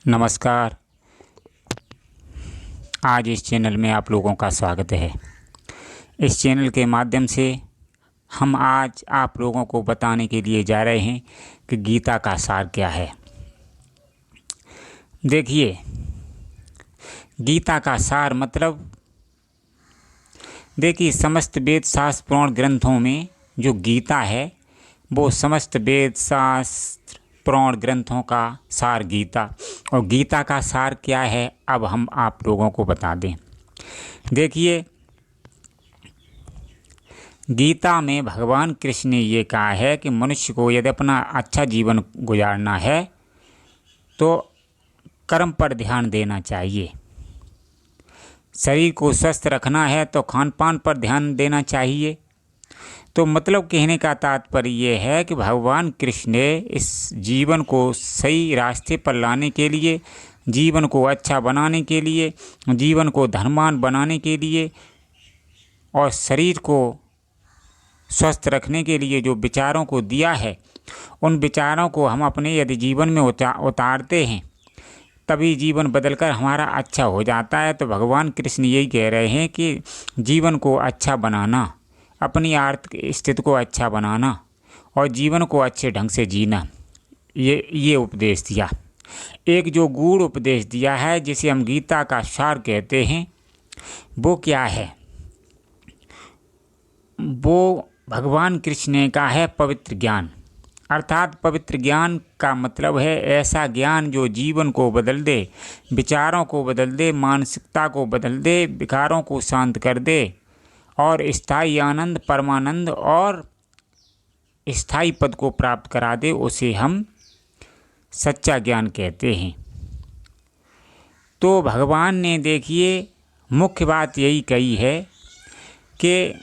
नमस्कार। आज इस चैनल में आप लोगों का स्वागत है। इस चैनल के माध्यम से हम आज आप लोगों को बताने के लिए जा रहे हैं कि गीता का सार क्या है। देखिए, गीता का सार मतलब समस्त वेद शास्त्र पुराण ग्रंथों में जो गीता है वो समस्त वेद शास्त्र पुराण ग्रंथों का सार गीता। और गीता का सार क्या है अब हम आप लोगों को बता दें। देखिए, गीता में भगवान कृष्ण ने ये कहा है कि मनुष्य को यदि अपना अच्छा जीवन गुजारना है तो कर्म पर ध्यान देना चाहिए। शरीर को स्वस्थ रखना है तो खान पान पर ध्यान देना चाहिए। तो मतलब कहने का तात्पर्य ये है कि भगवान कृष्ण ने इस जीवन को सही रास्ते पर लाने के लिए, जीवन को अच्छा बनाने के लिए, जीवन को धर्मवान बनाने के लिए और शरीर को स्वस्थ रखने के लिए जो विचारों को दिया है, उन विचारों को हम अपने यदि जीवन में उतारते हैं तभी जीवन बदलकर हमारा अच्छा हो जाता है। तो भगवान कृष्ण यही कह रहे हैं कि जीवन को अच्छा बनाना, अपनी आर्थिक स्थिति को अच्छा बनाना और जीवन को अच्छे ढंग से जीना, ये उपदेश दिया। एक जो गूढ़ उपदेश दिया है जिसे हम गीता का सार कहते हैं, वो क्या है? वो भगवान कृष्ण ने कहा है पवित्र ज्ञान। अर्थात पवित्र ज्ञान का मतलब है ऐसा ज्ञान जो जीवन को बदल दे, विचारों को बदल दे, मानसिकता को बदल दे, विकारों को शांत कर दे और स्थायी आनंद, परमानंद और स्थायी पद को प्राप्त करा दे। उसे हम सच्चा ज्ञान कहते हैं। तो भगवान ने देखिए मुख्य बात यही कही है कि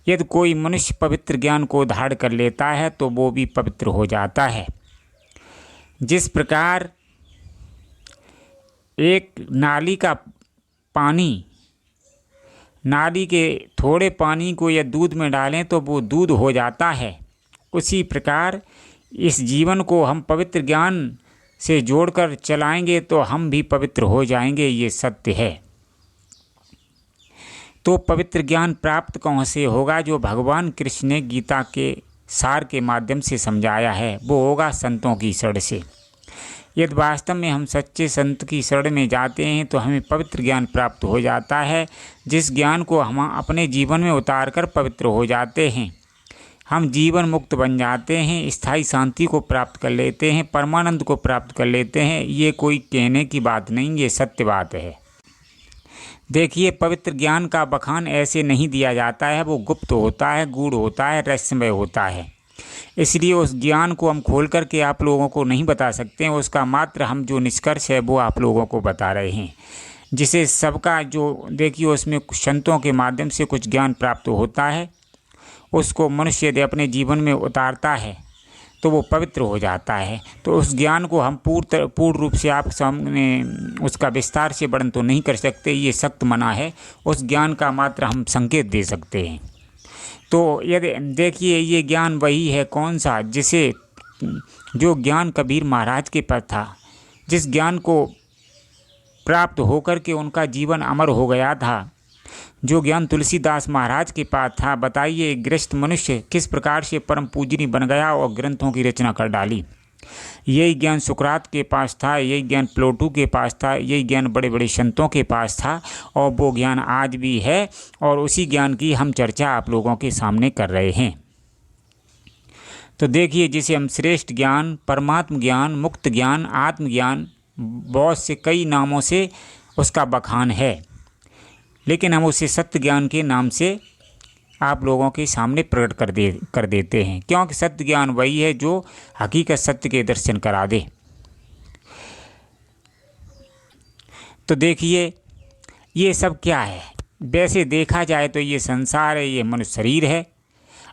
यदि कोई मनुष्य पवित्र ज्ञान को धारण कर लेता है तो वो भी पवित्र हो जाता है। जिस प्रकार एक नाली का पानी, नाली के थोड़े पानी को या दूध में डालें तो वो दूध हो जाता है, उसी प्रकार इस जीवन को हम पवित्र ज्ञान से जोड़कर चलाएंगे तो हम भी पवित्र हो जाएंगे। ये सत्य है। तो पवित्र ज्ञान प्राप्त कहाँ से होगा? जो भगवान कृष्ण ने गीता के सार के माध्यम से समझाया है वो होगा संतों की शरण से। यदि वास्तव में हम सच्चे संत की शरण में जाते हैं तो हमें पवित्र ज्ञान प्राप्त हो जाता है, जिस ज्ञान को हम अपने जीवन में उतार कर पवित्र हो जाते हैं। हम जीवन मुक्त बन जाते हैं, स्थायी शांति को प्राप्त कर लेते हैं, परमानंद को प्राप्त कर लेते हैं। ये कोई कहने की बात नहीं, ये सत्य बात है। देखिए, पवित्र ज्ञान का बखान ऐसे नहीं दिया जाता है, वो गुप्त होता है, गूढ़ होता है, रहस्यमय होता है। इसलिए उस ज्ञान को हम खोल करके आप लोगों को नहीं बता सकते हैं। उसका मात्र हम जो निष्कर्ष है वो आप लोगों को बता रहे हैं, जिसे सबका जो देखिए उसमें संतों के माध्यम से कुछ ज्ञान प्राप्त होता है। उसको मनुष्य यदि अपने जीवन में उतारता है तो वो पवित्र हो जाता है। तो उस ज्ञान को हम पूर्ण रूप से आप सामने उसका विस्तार से वर्णन तो नहीं कर सकते, ये सख्त मना है। उस ज्ञान का मात्र हम संकेत दे सकते हैं। तो यदि देखिए, ये ज्ञान वही है कौन सा, जिसे जो ज्ञान कबीर महाराज के पास था, जिस ज्ञान को प्राप्त होकर के उनका जीवन अमर हो गया था, जो ज्ञान तुलसीदास महाराज के पास था। बताइए, एक गृहस्थ मनुष्य किस प्रकार से परम पूजनीय बन गया और ग्रंथों की रचना कर डाली। यही ज्ञान सुकरात के पास था, यही ज्ञान प्लेटो के पास था, यही ज्ञान बड़े बड़े संतों के पास था और वो ज्ञान आज भी है और उसी ज्ञान की हम चर्चा आप लोगों के सामने कर रहे हैं। तो देखिए, जिसे हम श्रेष्ठ ज्ञान, परमात्म ज्ञान, मुक्त ज्ञान, आत्मज्ञान, बहुत से कई नामों से उसका बखान है, लेकिन हम उसे सत्य ज्ञान के नाम से आप लोगों के सामने प्रकट कर देते हैं, क्योंकि सत्य ज्ञान वही है जो हकीकत सत्य के दर्शन करा दे। तो देखिए, ये सब क्या है? वैसे देखा जाए तो ये संसार है, ये मनुष्य शरीर है।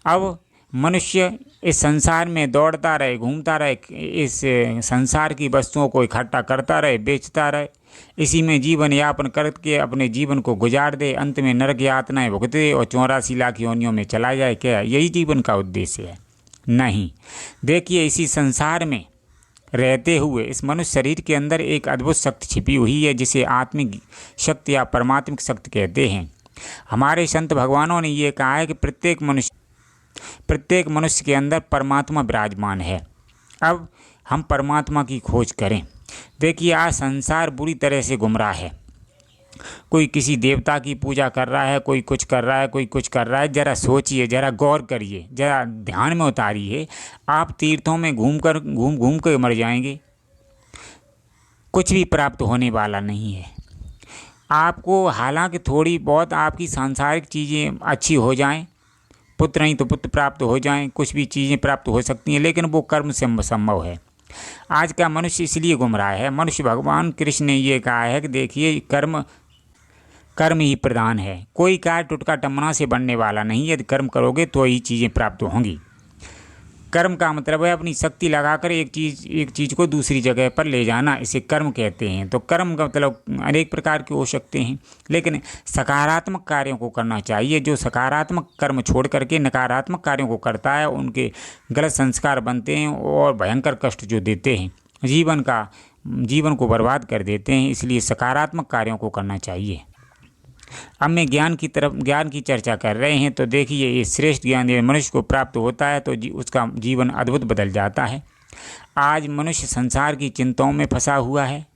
अब मनुष्य इस संसार में दौड़ता रहे, घूमता रहे, इस संसार की वस्तुओं को इकट्ठा करता रहे, बेचता रहे, इसी में जीवन यापन करके अपने जीवन को गुजार दे, अंत में नरक यातनाएं भुगते और 84 लाख योनियों में चला जाए। क्या यही जीवन का उद्देश्य है? नहीं। देखिए, इसी संसार में रहते हुए इस मनुष्य शरीर के अंदर एक अद्भुत शक्ति छिपी हुई है, जिसे आत्मिक शक्ति या परमात्मिक शक्ति कहते हैं। हमारे संत भगवानों ने ये कहा है कि प्रत्येक मनुष्य के अंदर परमात्मा विराजमान है। अब हम परमात्मा की खोज करें। देखिए, आज संसार बुरी तरह से गुमराह है। कोई किसी देवता की पूजा कर रहा है, कोई कुछ कर रहा है, कोई कुछ कर रहा है। ज़रा सोचिए, ज़रा गौर करिए, ज़रा ध्यान में उतारिए। आप तीर्थों में घूम कर मर जाएंगे, कुछ भी प्राप्त होने वाला नहीं है आपको। हालांकि थोड़ी बहुत आपकी सांसारिक चीज़ें अच्छी हो जाएं, पुत्र नहीं तो पुत्र प्राप्त हो जाएं, कुछ भी चीज़ें प्राप्त हो सकती हैं, लेकिन वो कर्म से संभव है। आज का मनुष्य इसलिए गुमराह है। मनुष्य भगवान कृष्ण ने ये कहा है कि देखिए, कर्म ही प्रधान है। कोई कार्य टुटका टमना से बनने वाला नहीं। यदि कर्म करोगे तो ही चीज़ें प्राप्त होंगी। कर्म का मतलब है अपनी शक्ति लगाकर एक चीज़ को दूसरी जगह पर ले जाना, इसे कर्म कहते हैं। तो कर्म का मतलब अनेक प्रकार के हो सकते हैं, लेकिन सकारात्मक कार्यों को करना चाहिए। जो सकारात्मक कर्म छोड़ करके नकारात्मक कार्यों को करता है, उनके गलत संस्कार बनते हैं और भयंकर कष्ट जो देते हैं, जीवन को बर्बाद कर देते हैं। इसलिए सकारात्मक कार्यों को करना चाहिए। अब मैं ज्ञान की चर्चा कर रहे हैं। तो देखिए, ये श्रेष्ठ ज्ञान यदि मनुष्य को प्राप्त होता है तो उसका जीवन अद्भुत बदल जाता है। आज मनुष्य संसार की चिंताओं में फंसा हुआ है।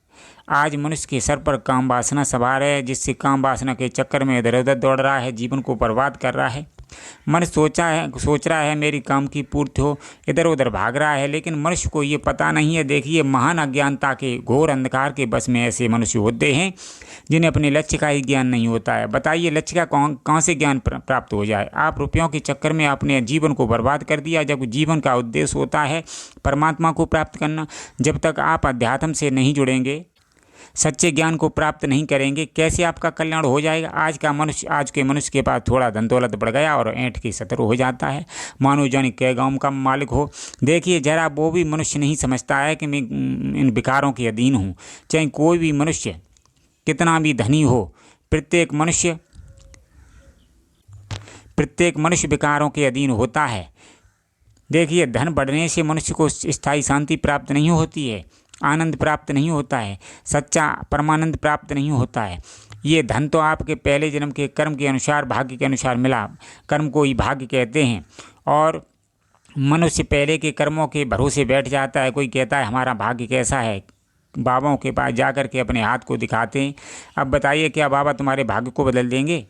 आज मनुष्य के सर पर काम वासना सवार है, जिससे काम वासना के चक्कर में इधर उधर दौड़ रहा है, जीवन को बर्बाद कर रहा है। मनुष्य सोच रहा है मेरी काम की पूर्ति हो, इधर उधर भाग रहा है, लेकिन मनुष्य को ये पता नहीं है। देखिए, महान अज्ञानता के घोर अंधकार के बस में ऐसे मनुष्य होते हैं जिन्हें अपने लक्ष्य का ही ज्ञान नहीं होता है। बताइए, लक्ष्य का कहाँ से ज्ञान प्राप्त हो जाए। आप रुपयों के चक्कर में अपने जीवन को बर्बाद कर दिया, जब जीवन का उद्देश्य होता है परमात्मा को प्राप्त करना। जब तक आप अध्यात्म से नहीं जुड़ेंगे, सच्चे ज्ञान को प्राप्त नहीं करेंगे, कैसे आपका कल्याण हो जाएगा। आज के मनुष्य के पास थोड़ा धन दौलत बढ़ गया और ऐंठ के शत्रु हो जाता है, मानो जाने कै गाँव का मालिक हो। देखिए, जरा वो भी मनुष्य नहीं समझता है कि मैं इन विकारों के अधीन हूँ। चाहे कोई भी मनुष्य कितना भी धनी हो, प्रत्येक मनुष्य विकारों के अधीन होता है। देखिए, धन बढ़ने से मनुष्य को स्थायी शांति प्राप्त नहीं होती है, आनंद प्राप्त नहीं होता है, सच्चा परमानंद प्राप्त नहीं होता है। ये धन तो आपके पहले जन्म के कर्म के अनुसार, भाग्य के अनुसार मिला। कर्म को ही भाग्य कहते हैं। और मनुष्य पहले के कर्मों के भरोसे बैठ जाता है। कोई कहता है हमारा भाग्य कैसा है, बाबाओं के पास जा कर के अपने हाथ को दिखाते हैं। अब बताइए, क्या बाबा तुम्हारे भाग्य को बदल देंगे।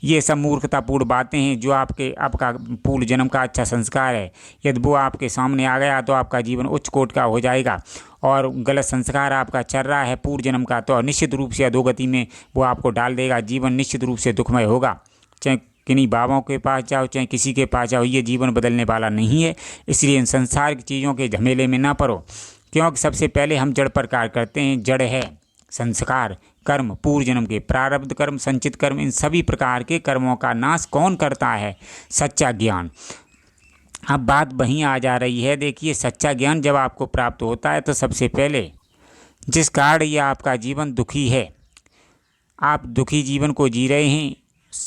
ये सब मूर्खतापूर्ण बातें हैं। जो आपका पूर्व जन्म का अच्छा संस्कार है, यदि वो आपके सामने आ गया तो आपका जीवन उच्च कोटि का हो जाएगा। और गलत संस्कार आपका चल रहा है पूर्व जन्म का, तो निश्चित रूप से अधोगति में वो आपको डाल देगा। जीवन निश्चित रूप से दुखमय होगा। चाहे किन्हीं बाबाओं के पास जाओ, चाहे किसी के पास जाओ, ये जीवन बदलने वाला नहीं है। इसलिए इन संसार की चीज़ों के झमेले में ना पड़ो, क्योंकि सबसे पहले हम जड़ पर कार्य करते हैं। जड़ है संस्कार, कर्म, पूर्व जन्म के प्रारब्ध कर्म, संचित कर्म। इन सभी प्रकार के कर्मों का नाश कौन करता है? सच्चा ज्ञान। अब बात वहीं आ जा रही है। देखिए, सच्चा ज्ञान जब आपको प्राप्त होता है तो सबसे पहले जिस कारण ये आपका जीवन दुखी है, आप दुखी जीवन को जी रहे हैं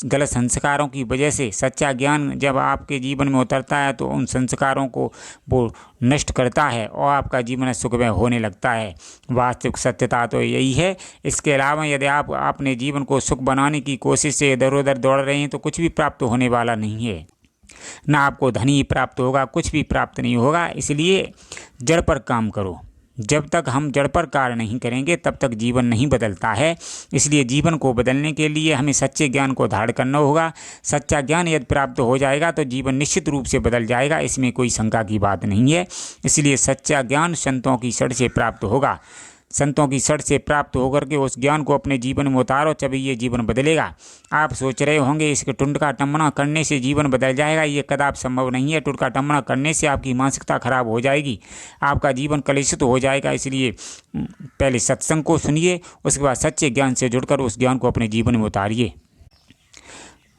गलत संस्कारों की वजह से, सच्चा ज्ञान जब आपके जीवन में उतरता है तो उन संस्कारों को वो नष्ट करता है और आपका जीवन सुखमय होने लगता है। वास्तविक सत्यता तो यही है। इसके अलावा यदि आप अपने जीवन को सुख बनाने की कोशिश से इधर उधर दौड़ रहे हैं तो कुछ भी प्राप्त होने वाला नहीं है। ना आपको धन ही प्राप्त होगा, कुछ भी प्राप्त नहीं होगा। इसलिए जड़ पर काम करो। जब तक हम जड़ पर कार्य नहीं करेंगे तब तक जीवन नहीं बदलता है। इसलिए जीवन को बदलने के लिए हमें सच्चे ज्ञान को धारण करना होगा। सच्चा ज्ञान यदि प्राप्त हो जाएगा तो जीवन निश्चित रूप से बदल जाएगा, इसमें कोई शंका की बात नहीं है। इसलिए सच्चा ज्ञान संतों की शरण से प्राप्त होगा। संतों की शरण से प्राप्त होकर के उस ज्ञान को अपने जीवन में उतारो, तभी ये जीवन बदलेगा। आप सोच रहे होंगे इसके टुंडका टम्मना करने से जीवन बदल जाएगा, ये कदापि संभव नहीं है। टुंडका टम्मना करने से आपकी मानसिकता खराब हो जाएगी, आपका जीवन कलुषित हो जाएगा। इसलिए पहले सत्संग को सुनिए, उसके बाद सच्चे ज्ञान से जुड़कर उस ज्ञान को अपने जीवन में उतारिए,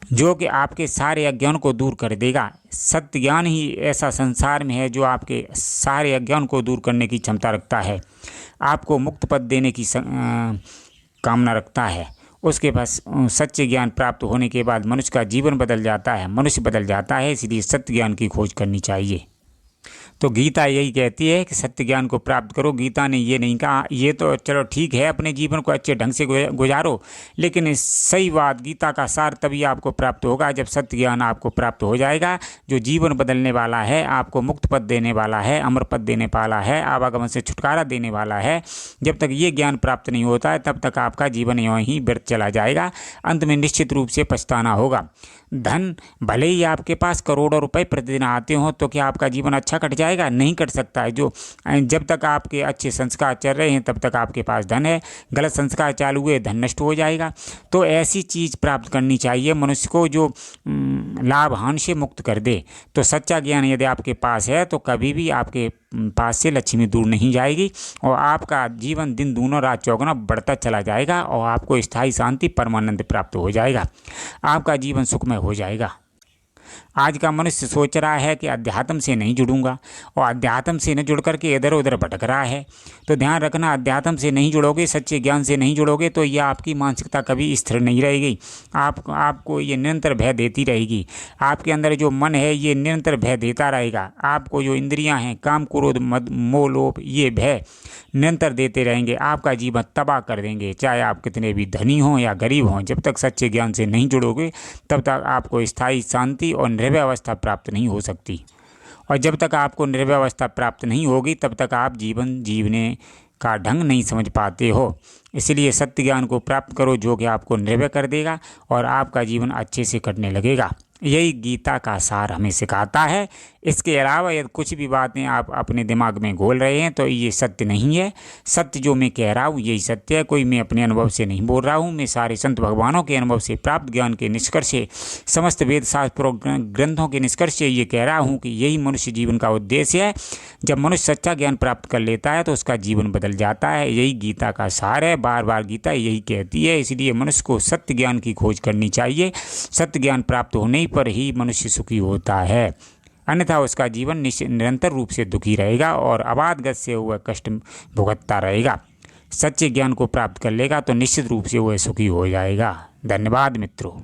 जो कि आपके सारे अज्ञान को दूर कर देगा। सत्य ज्ञान ही ऐसा संसार में है जो आपके सारे अज्ञान को दूर करने की क्षमता रखता है, आपको मुक्त पद देने की कामना रखता है। उसके पास सच्चे ज्ञान प्राप्त होने के बाद मनुष्य का जीवन बदल जाता है, मनुष्य बदल जाता है। इसलिए सत्य ज्ञान की खोज करनी चाहिए। तो गीता यही कहती है कि सत्य ज्ञान को प्राप्त करो। गीता ने ये नहीं कहा ये तो चलो ठीक है अपने जीवन को अच्छे ढंग से गुजारो, लेकिन सही बात गीता का सार तभी आपको प्राप्त होगा जब सत्य ज्ञान आपको प्राप्त हो जाएगा, जो जीवन बदलने वाला है, आपको मुक्त पद देने वाला है, अमर पद देने वाला है, आवागमन से छुटकारा देने वाला है। जब तक ये ज्ञान प्राप्त नहीं होता है तब तक आपका जीवन यूँ ही व्यर्थ चला जाएगा, अंत में निश्चित रूप से पछताना होगा। धन भले ही आपके पास करोड़ों रुपए प्रतिदिन आते हों तो क्या आपका जीवन अच्छा कट जाएगा? नहीं कट सकता है। जब तक आपके अच्छे संस्कार चल रहे हैं तब तक आपके पास धन है, गलत संस्कार चालू हुए धन नष्ट हो जाएगा। तो ऐसी चीज़ प्राप्त करनी चाहिए मनुष्य को जो लाभ हानि से मुक्त कर दे। तो सच्चा ज्ञान यदि आपके पास है तो कभी भी आपके पास से लक्ष्मी दूर नहीं जाएगी और आपका जीवन दिन दूना रात चौगुना बढ़ता चला जाएगा और आपको स्थायी शांति परमानंद प्राप्त हो जाएगा, आपका जीवन सुखमय हो जाएगा। आज का मनुष्य सोच रहा है कि अध्यात्म से नहीं जुड़ूंगा और अध्यात्म से न जुड़ करके इधर उधर भटक रहा है। तो ध्यान रखना, अध्यात्म से नहीं जुड़ोगे, सच्चे ज्ञान से नहीं जुड़ोगे तो यह आपकी मानसिकता कभी स्थिर नहीं रहेगी। आपको ये निरंतर भय देती रहेगी। आपके अंदर जो मन है ये निरंतर भय देता रहेगा। आपको जो इंद्रियां हैं काम क्रोध मद मोह लोभ ये भय निरंतर देते रहेंगे, आपका जीवन तबाह कर देंगे। चाहे आप कितने भी धनी हों या गरीब हों, जब तक सच्चे ज्ञान से नहीं जुड़ोगे तब तक आपको स्थायी शांति और निर्भय अवस्था प्राप्त नहीं हो सकती। और जब तक आपको निर्भय अवस्था प्राप्त नहीं होगी तब तक आप जीवन जीवने का ढंग नहीं समझ पाते हो। इसलिए सत्य ज्ञान को प्राप्त करो जो कि आपको निर्भय कर देगा और आपका जीवन अच्छे से कटने लगेगा। यही गीता का सार हमें सिखाता है। इसके अलावा यदि कुछ भी बातें आप अपने दिमाग में घोल रहे हैं तो ये सत्य नहीं है। सत्य जो मैं कह रहा हूँ यही सत्य है, कोई मैं अपने अनुभव से नहीं बोल रहा हूँ। मैं सारे संत भगवानों के अनुभव से प्राप्त ज्ञान के निष्कर्ष से, समस्त वेद शास्त्र ग्रंथों के निष्कर्ष से ये कह रहा हूँ कि यही मनुष्य जीवन का उद्देश्य है। जब मनुष्य सच्चा ज्ञान प्राप्त कर लेता है तो उसका जीवन बदल जाता है। यही गीता का सार है, बार बार गीता यही कहती है। इसलिए मनुष्य को सत्य ज्ञान की खोज करनी चाहिए। सत्य ज्ञान प्राप्त होने पर ही मनुष्य सुखी होता है, अन्यथा उसका जीवन निरंतर रूप से दुखी रहेगा और अबाधगत से हुआ कष्ट भुगतता रहेगा। सच्चे ज्ञान को प्राप्त कर लेगा तो निश्चित रूप से वह सुखी हो जाएगा। धन्यवाद मित्रों।